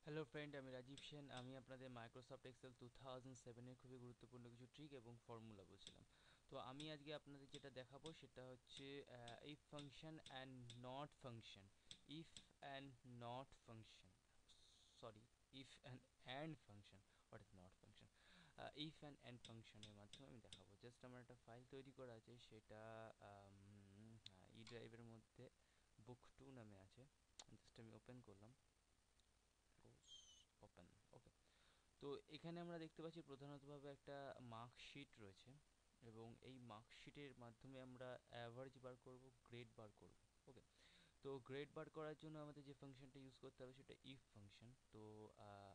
Hello friend, আমি রাজীব সেন। আমি আপনাদের মাইক্রোসফট এক্সেল 2007 এর খুবই গুরুত্বপূর্ণ কিছু ট্রিক এবং ফর্মুলা বলছিলাম। তো আমি আজকে আপনাদের যেটা দেখাবো সেটা হচ্ছে if function and not function. If and not function, sorry, if and function, what is not function. If and ফাংশনের মাধ্যমে আমি দেখাবো। জাস্ট আমার একটা ফাইল তৈরি করা আছে, সেটা ই ড্রাইভের মধ্যে বুক 2 নামে আছে। জাস্ট আমি ওপেন করলাম, ক্লোজ, ওপেন, ওকে। তো এখানে আমরা দেখতে পাচ্ছি প্রধানতভাবে একটা মার্কশিট রয়েছে, এবং এই মার্কশিটের মাধ্যমে আমরা অ্যাভারেজ বার করব, গ্রেড বার করব। ওকে, তো গ্রেড বার করার জন্য আমাদের যে ফাংশনটা ইউজ করতে হবে সেটা ইফ ফাংশন। তো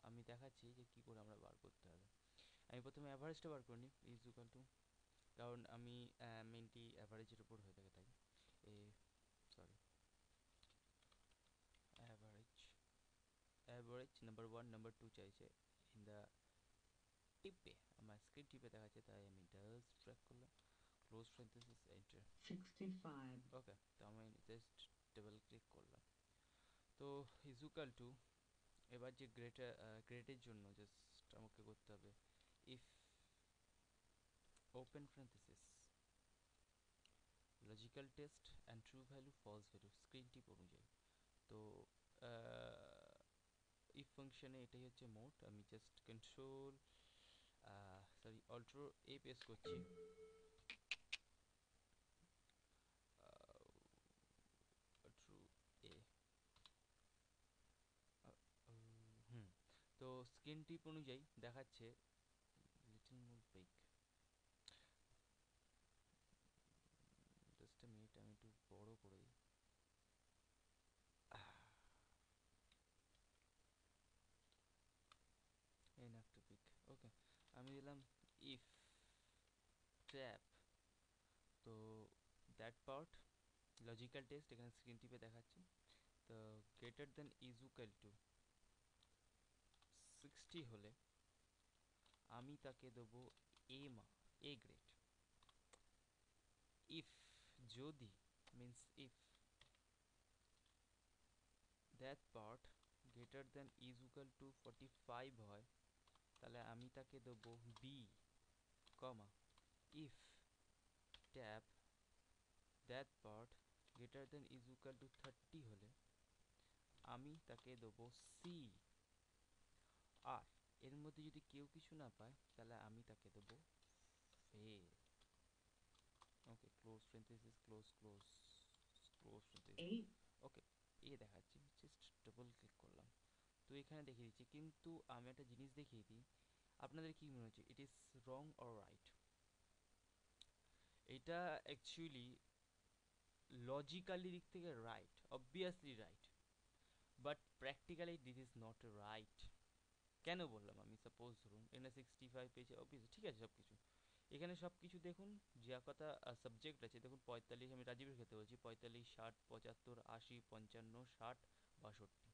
আমি দেখাচ্ছি যে কী করে আমরা বার করতে হবে। আমি প্রথমে অ্যাভারেজটা বার করে নিই, ইজ ইকুয়াল টু, কারণ আমি মেনলি অ্যাভারেজের উপর হয়ে থাকে তাই। এ, sorry, average, average number one number two চাইছে ইন দ্য টিপে, আমার স্ক্রিন টিপে দেখাচ্ছে, তাই আমি ডাস ট্র্যাক করলাম, ক্লোজ প্যারেনথেসিস, এন্টার। 65, ওকে, তো আমি জাস্ট ডাবল ক্লিক করলাম। তো ইজুকাল টু, এবার যে গ্রেডের জন্য জাস্ট আমাকে করতে হবে if open parenthesis logical test and true value false value screen tip অনুযায়ী। তো ইফ ফাংশনে এটাই হচ্ছে মোড। আমি জাস্ট কন্ট্রোল, সরি, অল্ট্রো এ প্রেস করছি, ট্রু এ, হুম। তো স্ক্রিন টিপ অনুযায়ী দেখাচ্ছে little more big. Just minute, আমি একটু বড় করে দিই। Enough to pick, okay. আমি দিলাম ইফ ট্যাপ, তো দ্যাট পার্ট লজিক্যাল টেস্ট এখানে স্ক্রিন টিপে দেখাচ্ছে। তো greater than is equal to 60 হলে আমি তাকে দেবো এ গ্রেড। ইফ, যদি, means if that part greater than is equal to 45 হয়, তাহলে আমি তাকে দেবো B, comma, if tab that part greater than is equal to 30 হলে আমি তাকে দেবো সি। আর এর মধ্যে যদি কেউ কিছু না পায় তাহলে আমি তাকে দেবো fail. Okay, close parenthesis, close close, close parenthesis. 8, okay, এ দেখাচ্ছি, জাস্ট ডবল ক্লিক করলাম। তো এখানে দেখিয়ে দিচ্ছি, কিন্তু আমি একটা জিনিস দেখিয়ে দিই, আপনাদের কি মনে হচ্ছে it is wrong or right? এটা অ্যাকচুয়ালি লজিক্যালি দিক থেকে right, obviously right, but practically this is not right. কেন বললাম আমি? সাপোজ ধরুন এখানে 65 পেয়েছে, অবভিয়াসলি ঠিক আছে সব কিছু, এখানে সব কিছু দেখুন, যা কথা সাবজেক্ট আছে দেখুন, 45, আমি রাজীবের ক্ষেত্রে বলছি, 45, 60, 75, 80, 55, 60, 62,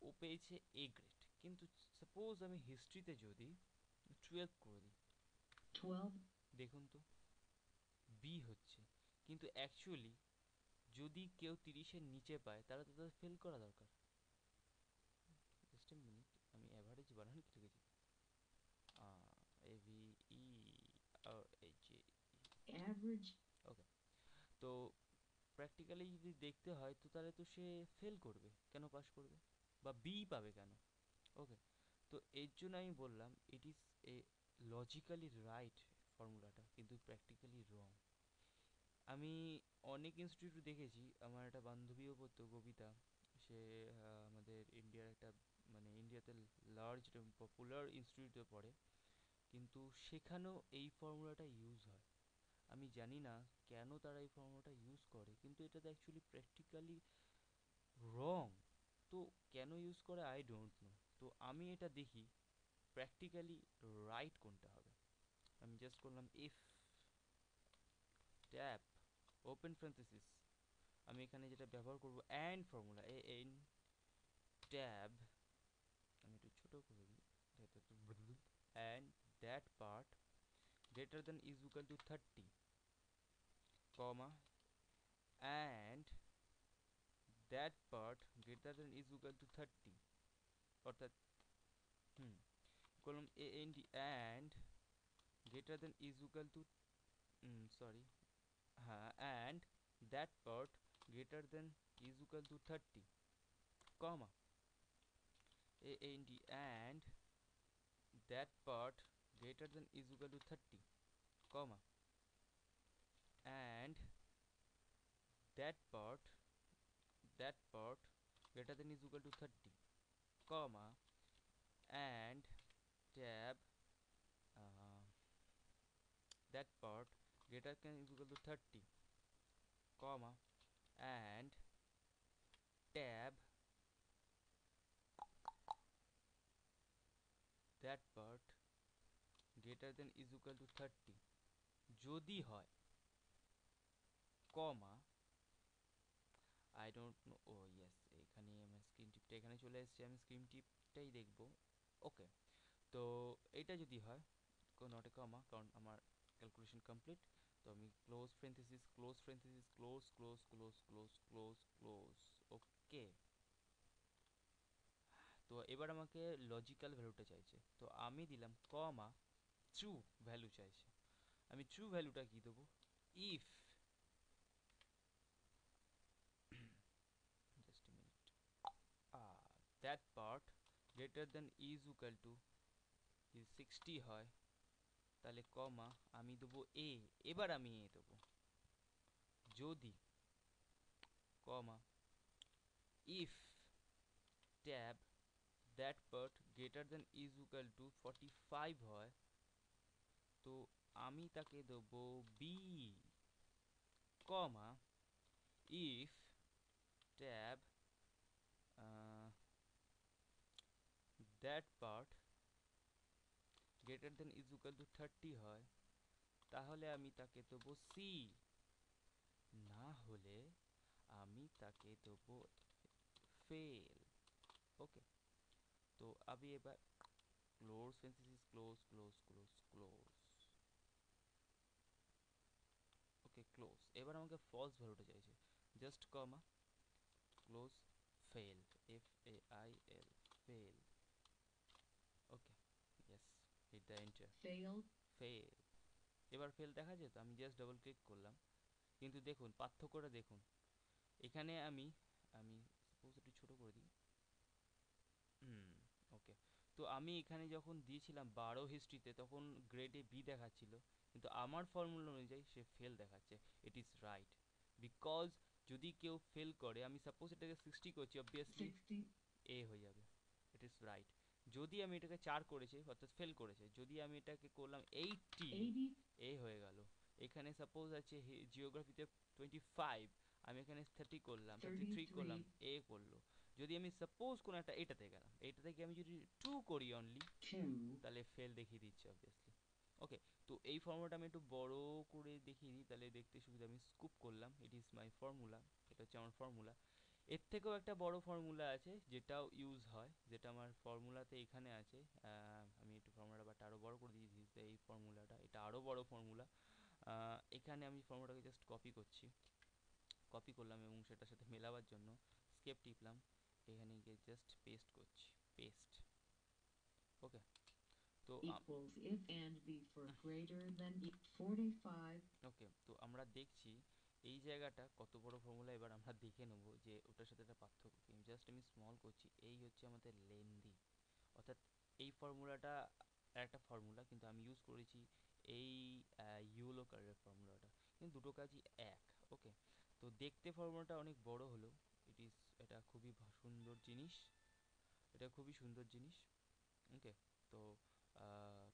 ও পেয়েছে এ গ্রেড। কিন্তু সাপোজ আমি হিস্ট্রিতে যদি 12 করে দিই, 12, দেখুন তো বি হচ্ছে, কিন্তু অ্যাকচুয়ালি যদি কেউ 30-এর নিচে পায় তাহলে তো তাদের ফেল করা দরকার। জাস্ট এ মিনিট, আমি অ্যাভারেজ বানান কি লিখেছি, A V E R H A, average, okay. তো প্র্যাকটিক্যালি যদি দেখতে হয় তো তাহলে তো সে ফেল করবে, কেন পাস করবে? বা বি পাবে কেন? ওকে, তো এর জন্য আমি বললাম it is a logically right ফর্মুলাটা, কিন্তু প্র্যাকটিক্যালি রং। আমি অনেক ইনস্টিটিউট দেখেছি, আমার একটা বান্ধবীও পড়তো, কবিতা, সে আমাদের ইন্ডিয়ার একটা, মানে ইন্ডিয়াতে লার্জ পপুলার ইনস্টিটিউটে পড়ে, কিন্তু সেখানেও এই ফর্মুলাটা ইউজ হয়। আমি জানি না কেন তারা এই ফর্মুলাটা ইউজ করে, কিন্তু এটা তো অ্যাকচুয়ালি প্র্যাকটিক্যালি রং। তো কেন ইউজ করে আই ডোন্ট নো। তো আমি এটা দেখি প্র্যাকটিক্যালি রাইট কোনটা হবে। আমি জাস্ট করলাম ইফ ট্যাব ওপেন প্যারেনথেসিস, আমি এখানে যেটা ব্যবহার করব and formula, A N tab, আমি একটু ছোট করে দিই, and that part greater than is equal to 30, comma, and that part greater than is equal to 30 অর্থাৎ কলম A N D and greater than is equal to sorry হ্যাঁ and that part greater than is equal to 30 comma and and that part greater than is equal to 30 comma and that part greater than is equal to 30 comma and tab that part greater than is equal to 30 comma and tab that part greater than is equal to 30 যদি হয় comma I don't know oh yes এখানে আমার screen টিপটা এখানে চলে এসেছে আমি screen টিপটাই দেখব ওকে তো এইটা যদি হয় নট এ কমা কারণ আমার ক্যালকুলেশন কমপ্লিট তো আমি close parenthesis close parenthesis close close close close close close okay তো এবার আমাকে লজিক্যাল ভ্যালুটা চাইছে তো আমি দিলাম কমা ট্রু ভ্যালু চাইছে আমি ট্রু ভ্যালুটা কি দেবো if just a minute that part greater than is equal two যদি 60 হয় তাহলে কমা আমি দেবো এ এবার আমি এ দেবো যদি comma if tab that part greater than is equal to 45 হয় তো আমি তাকে দেবো B comma if tab that part greater than is equal to 30 হয় তাহলে আমি তাকে দেবো সি না হলে আমি তাকে দেবো ফেল ওকে তো আমি এবার close parenthesis close close close close okay close এবার আমাকে ফলস ভ্যালুটা চাইছে just comma close fail F A I L fail okay yes hit the enter failed, fail এবার ফেল দেখা যেত আমি জাস্ট ডাবল ক্লিক করলাম কিন্তু দেখুন পার্থক্যটা দেখুন এখানে আমি আমি সাপোজ একটু ছোটো করে দিই ওকে তো আমি এখানে যখন দিয়েছিলাম 12 হিস্ট্রিতে তখন গ্রেডে বি দেখাচ্ছিল কিন্তু আমার ফর্মুলা অনুযায়ী সে ফেল দেখাচ্ছে ইট ইজ রাইট বিকজ যদি কেউ ফেল করে আমি সাপোজ এটাকে 60 করছি অবভিয়াসলি 60, এ হয়ে যাবে ইট ইজ রাইট যদি আমি এটাকে 4 করেছি অর্থাৎ ফেল করেছে যদি আমি এটাকে করলাম 80 80, এ হয়ে গেল এখানে সাপোজ আছে জিওগ্রাফিতে 25 আমি এখানে 30 করলাম 33 করলাম 33, এ করলো যদি আমি সাপোজ কোনো একটা এটাতে গেলাম এটা থেকে আমি যদি 2 করি অনলি 2, তাহলে ফেল দেখিয়ে দিচ্ছে অবভিয়াসলি ওকে তো এই ফর্মুলাটা আমি একটু বড় করে দেখিয়ে দিই তাহলে দেখতে সুবিধা আমি স্কুপ করলাম ইট ইজ মাই ফর্মুলা এটা হচ্ছে আমার ফর্মুলা এর থেকেও একটা বড় ফর্মুলা আছে যেটাও ইউজ হয় যেটা আমার ফর্মুলাতে এখানে আছে আমি একটু ফর্মুলাটা বাট আরও বড় করে দিয়েছি এই ফর্মুলাটা এটা আরও বড় ফর্মুলা এখানে আমি ফর্মুলাটাকে জাস্ট কপি করছি কপি করলাম এবং সেটার সাথে মেলাবার জন্য স্কেপ টিপলাম এখানে গিয়ে জাস্ট পেস্ট করছি পেস্ট ওকে তো equals if and b for greater than 45, ওকে তো আমরা দেখছি এই জায়গাটা কত বড় ফর্মুলা এবার আমরা দেখে নেব যে ওটার সাথে একটা পার্থক্য কি জাস্ট আমি স্মল করছি এই হচ্ছে আমাদের লেন্দি অর্থাৎ এই ফর্মুলাটা একটা ফর্মুলা কিন্তু আমি ইউজ করেছি এই ইউলো কালারের ফর্মুলাটা কিন্তু দুটো কাজই এক ওকে তো দেখতে ফর্মুলাটা অনেক বড় হলো ইট ইজ এটা খুবই সুন্দর জিনিস এটা খুবই সুন্দর জিনিস ওকে তো আহ,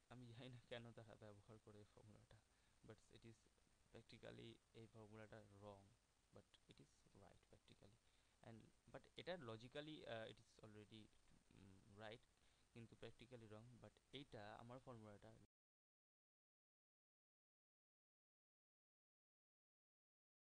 আমি জানি না কেন তারা ব্যবহার করে এই ফর্মুলাটা বাট ইট ইজ প্র্যাকটিক্যালি এই ফর্মুলাটা wrong but it is right practically and but এটা logically it is already right কিন্তু প্র্যাকটিক্যালি রং বাট এইটা আমার ফর্মুলাটা